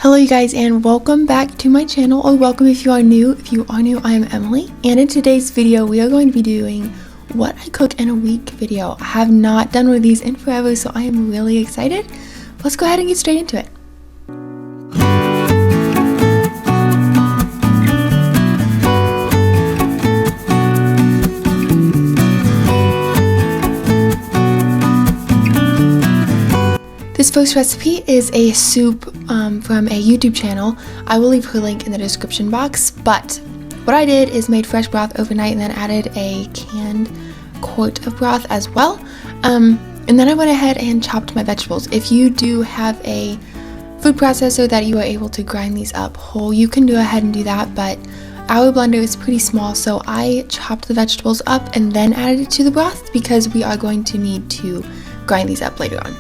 Hello you guys, and welcome back to my channel, or welcome if you are new. If you are new, I am Emily, and in today's video we are going to be doing what I cook in a week video. I have not done one of these in forever, so I am really excited. Let's go ahead and get straight into it. This first recipe is a soup from a YouTube channel. I will leave her link in the description box, but what I did is made fresh broth overnight and then added a canned quart of broth as well. And then I went ahead and chopped my vegetables. If you do have a food processor that you are able to grind these up whole, you can go ahead and do that, but our blender is pretty small, so I chopped the vegetables up and then added it to the broth because we are going to need to grind these up later on.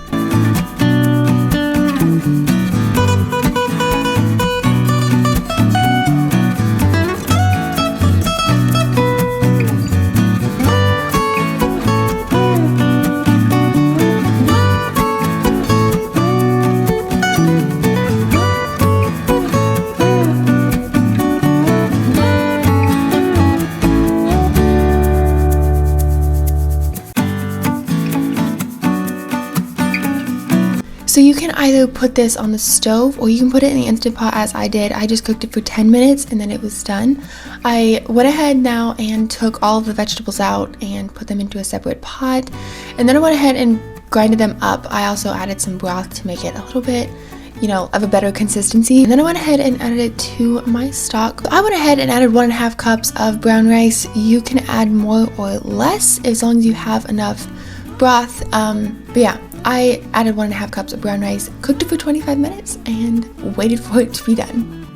So you can either put this on the stove or you can put it in the Instant Pot as I did. I just cooked it for 10 minutes and then it was done. I went ahead now and took all of the vegetables out and put them into a separate pot. And then I went ahead and grinded them up. I also added some broth to make it a little bit, of a better consistency. And then I went ahead and added it to my stock. I went ahead and added 1.5 cups of brown rice. You can add more or less as long as you have enough broth. But yeah. I added 1.5 cups of brown rice, cooked it for 25 minutes, and waited for it to be done.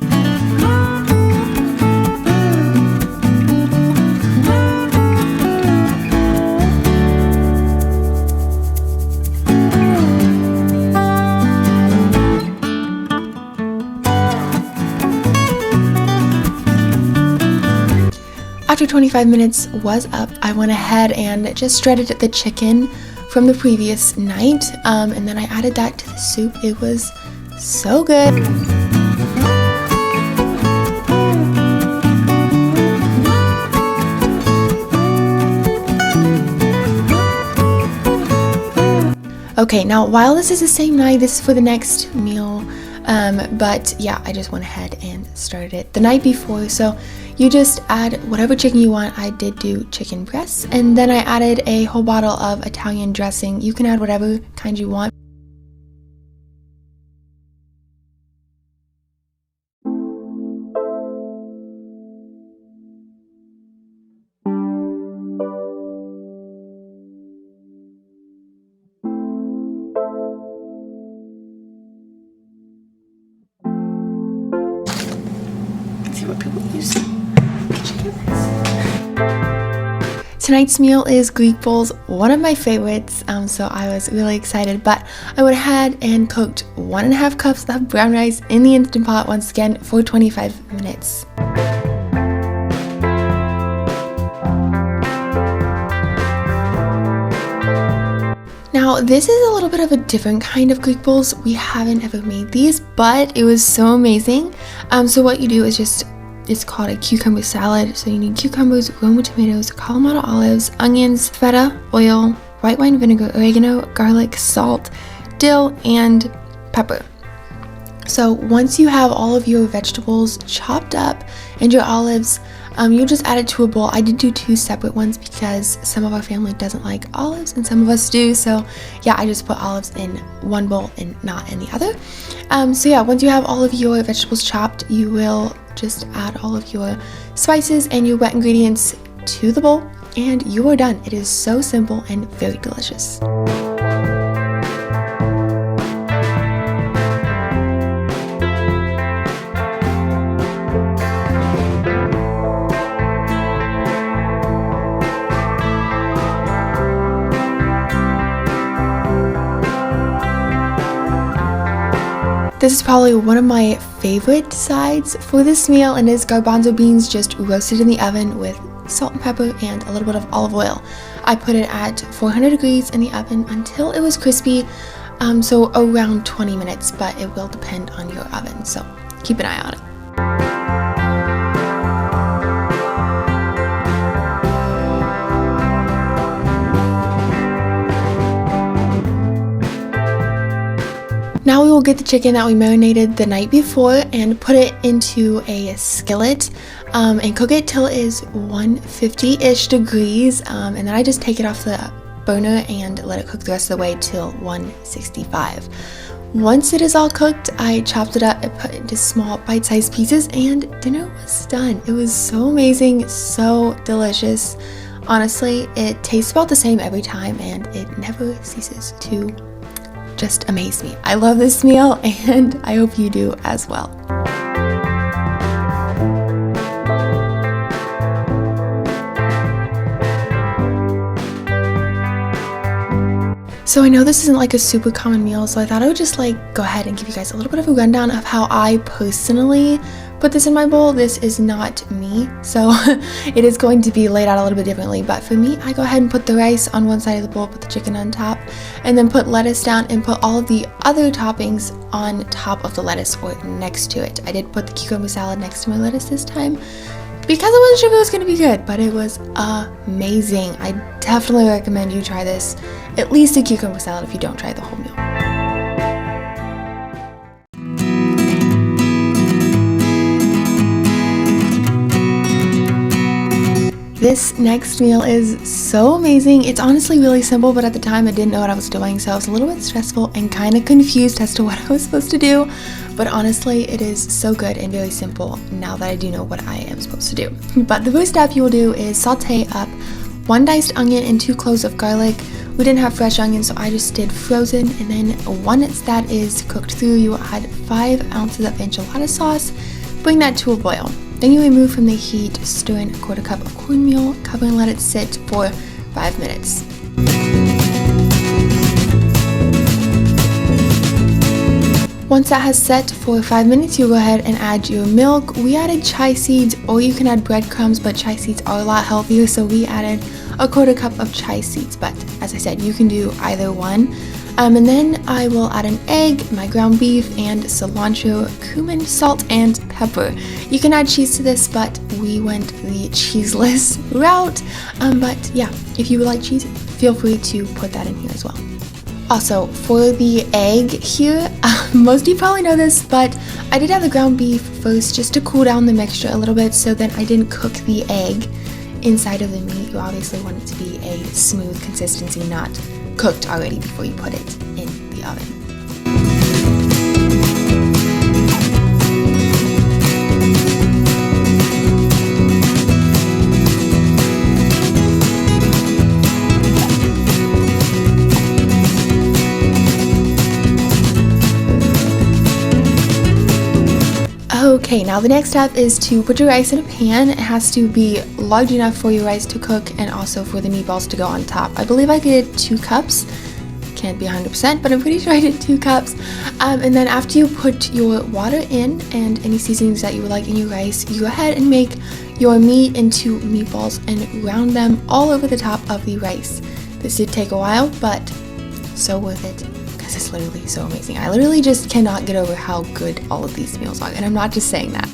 After 25 minutes was up, I went ahead and just shredded the chicken from the previous night, and then I added that to the soup. It was so good. Okay, now while this is the same night, this is for the next meal, but yeah, I just went ahead and started it the night before. So you just add whatever chicken you want. I did do chicken breasts, and then I added a whole bottle of Italian dressing. You can add whatever kind you want. Let's see what people use. Tonight's meal is Greek bowls, one of my favorites, so I was really excited, but I went ahead and cooked 1.5 cups of brown rice in the Instant Pot once again for 25 minutes. Now, this is a little bit of a different kind of Greek bowls. We haven't ever made these, but it was so amazing. So what you do is it's called a cucumber salad. So you need cucumbers, Roma tomatoes, Kalamata olives, onions, feta, oil, white wine vinegar, oregano, garlic, salt, dill, and pepper. So once you have all of your vegetables chopped up and your olives, you'll just add it to a bowl. I did do 2 separate ones because some of our family doesn't like olives and some of us do. So yeah, I just put olives in one bowl and not in the other. So yeah, once you have all of your vegetables chopped, you will just add all of your spices and your wet ingredients to the bowl, and you are done. It is so simple and very delicious. This is probably one of my favorite sides for this meal, and is garbanzo beans just roasted in the oven with salt and pepper and a little bit of olive oil. I put it at 400 degrees in the oven until it was crispy. so around 20 minutes, but it will depend on your oven, so keep an eye on it. Now we will get the chicken that we marinated the night before and put it into a skillet and cook it till it is 150-ish degrees, and then I just take it off the burner and let it cook the rest of the way till 165. Once it is all cooked, I chopped it up and put it into small bite-sized pieces, and dinner was done. It was so amazing, so delicious. Honestly, it tastes about the same every time, and it never ceases to just amaze me. I love this meal, and I hope you do as well. So I know this isn't like a super common meal, so I thought I would just like go ahead and give you guys a little bit of a rundown of how I personally put this in my bowl. This is not me, so it is going to be laid out a little bit differently, but for me, I go ahead and put the rice on one side of the bowl, put the chicken on top, and then put lettuce down and put all of the other toppings on top of the lettuce or next to it. I did put the cucumber salad next to my lettuce this time because I wasn't sure if it was going to be good, but it was amazing. I definitely recommend you try this, at least a cucumber salad if you don't try the whole meal. This next meal is so amazing. It's honestly really simple, but at the time I didn't know what I was doing, so I was a little bit stressful and kind of confused as to what I was supposed to do. But honestly, it is so good and very simple now that I do know what I am supposed to do. But the first step you will do is saute up 1 diced onion and 2 cloves of garlic. We didn't have fresh onions, so I just did frozen. And then once that is cooked through, you will add 5 ounces of enchilada sauce. Bring that to a boil. Then you remove from the heat, stir in 1/4 cup of cornmeal, cover and let it sit for 5 minutes. Once that has set for 5 minutes, you go ahead and add your milk. We added chia seeds, or you can add breadcrumbs, but chia seeds are a lot healthier, so we added 1/4 cup of chia seeds, but as I said, you can do either one. And then I will add an egg, my ground beef, and cilantro, cumin, salt, and pepper. You can add cheese to this, but we went the cheeseless route. But yeah, if you would like cheese, feel free to put that in here as well. Also, for the egg here, most of you probably know this, but I did have the ground beef first just to cool down the mixture a little bit, so then I didn't cook the egg inside of the meat. You obviously want it to be a smooth consistency, not cooked already before you put it in the oven. Okay, now the next step is to put your rice in a pan. It has to be large enough for your rice to cook and also for the meatballs to go on top. I believe I did 2 cups. Can't be 100%, but I'm pretty sure I did 2 cups. And then after you put your water in and any seasonings that you would like in your rice, you go ahead and make your meat into meatballs and round them all over the top of the rice. This did take a while, but so worth it. It's literally so amazing. I literally just cannot get over how good all of these meals are, and I'm not just saying that.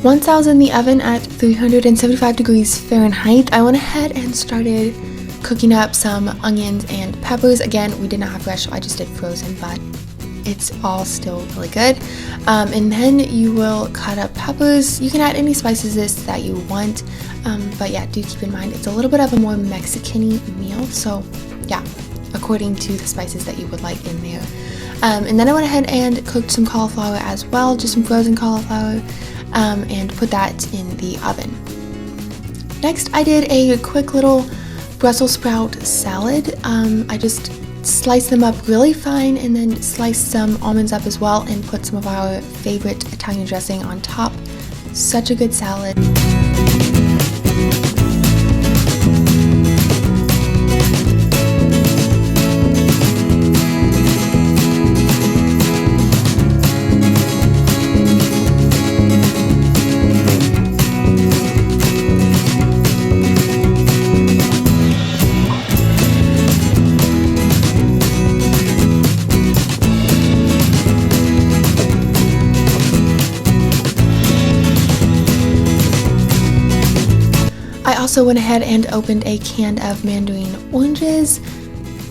Once I was in the oven at 375 degrees Fahrenheit, I went ahead and started cooking up some onions and peppers. Again, we did not have fresh, so I just did frozen, but it's all still really good. And then you will cut up peppers. You can add any spices that you want, but yeah, do keep in mind it's a little bit of a more Mexican-y meal, so yeah, according to the spices that you would like in there. And then I went ahead and cooked some cauliflower as well, just some frozen cauliflower, and put that in the oven. Next, I did a quick little Brussels sprout salad. I just slice them up really fine and then slice some almonds up as well and put some of our favorite Italian dressing on top. Such a good salad. I also went ahead and opened a can of mandarin oranges.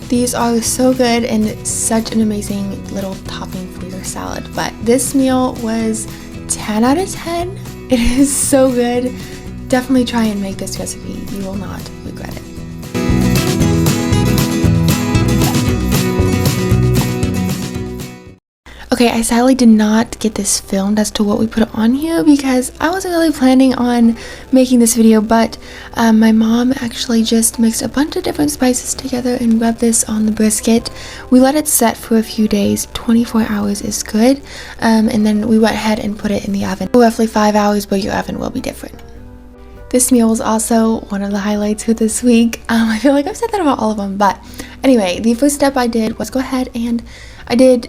These are so good and such an amazing little topping for your salad. But this meal was 10 out of 10. It is so good. Definitely try and make this recipe. You will not regret it. Okay, I sadly did not get this filmed as to what we put on here because I wasn't really planning on making this video, but my mom actually just mixed a bunch of different spices together and rubbed this on the brisket. We let it set for a few days, 24 hours is good, and then we went ahead and put it in the oven for roughly 5 hours, but your oven will be different. This meal was also one of the highlights for this week. I feel like I've said that about all of them, but anyway, the first step I did was go ahead and I did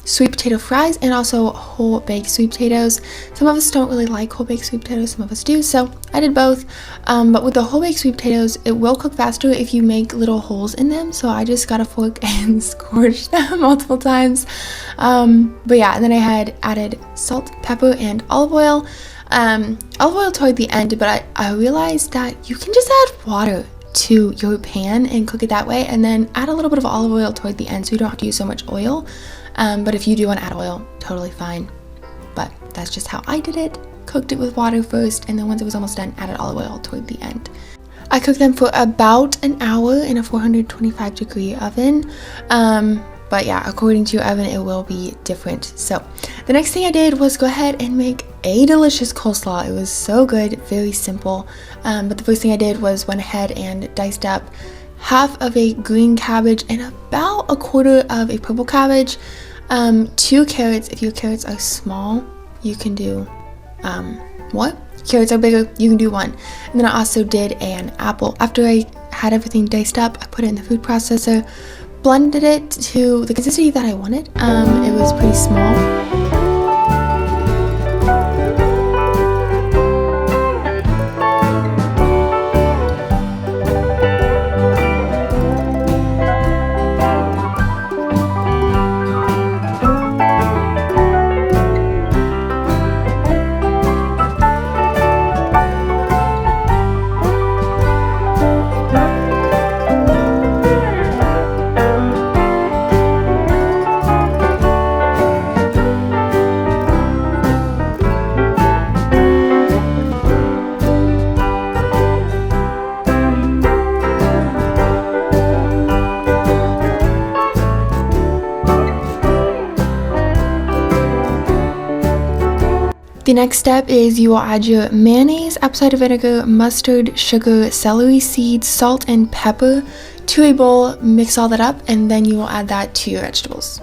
sweet potato fries and also whole baked sweet potatoes. Some of us don't really like whole baked sweet potatoes, some of us do, so I did both. But with the whole baked sweet potatoes, it will cook faster if you make little holes in them, so I just got a fork and scorched them multiple times. But yeah, and then I had added salt, pepper, and olive oil. Olive oil toward the end, but I realized that you can just add water to your pan and cook it that way, and then add a little bit of olive oil toward the end so you don't have to use so much oil. But if you do want to add oil, totally fine. But that's just how I did it. Cooked it with water first, and then once it was almost done, added olive oil toward the end. I cooked them for about an hour in a 425 degree oven. But yeah, according to your oven, it will be different. So the next thing I did was go ahead and make a delicious coleslaw. It was so good, very simple. But the first thing I did was went ahead and diced up half of a green cabbage and about a quarter of a purple cabbage, 2 carrots. If your carrots are small, you can do more. Carrots are bigger, you can do 1. And then I also did an apple. After I had everything diced up, I put it in the food processor, blended it to the consistency that I wanted. It was pretty small. The next step is you will add your mayonnaise, apple cider vinegar, mustard, sugar, celery seeds, salt, and pepper to a bowl. Mix all that up, and then you will add that to your vegetables.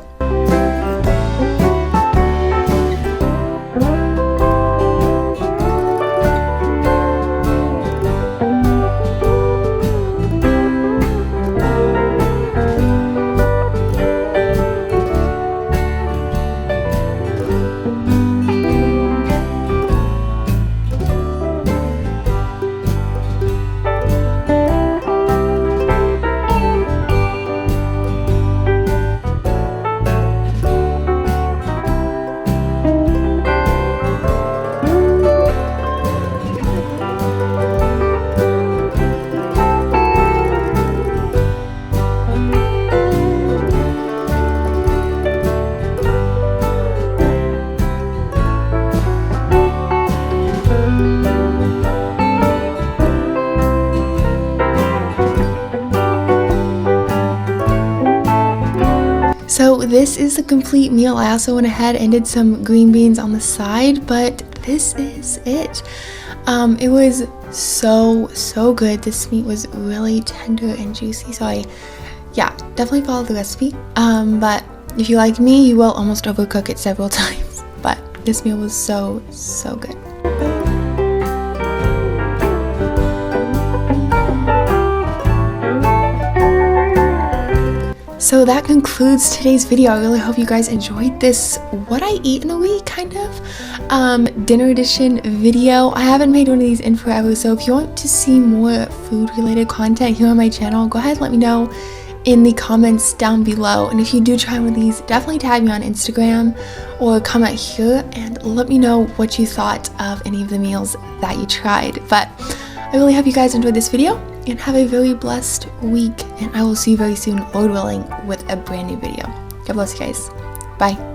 So this is the complete meal. I also went ahead and did some green beans on the side, but this is it. It was so good. This meat was really tender and juicy, so yeah, definitely follow the recipe. But if you like me, you will almost overcook it several times, but this meal was so good. So that concludes today's video. I really hope you guys enjoyed this what I eat in a week kind of dinner edition video. I haven't made one of these in forever, so if you want to see more food related content here on my channel, go ahead and let me know in the comments down below. And if you do try one of these, definitely tag me on Instagram or comment here and let me know what you thought of any of the meals that you tried. But I I really hope you guys enjoyed this video and have a very blessed week, and I will see you very soon, Lord willing, with a brand new video. God bless you guys. Bye.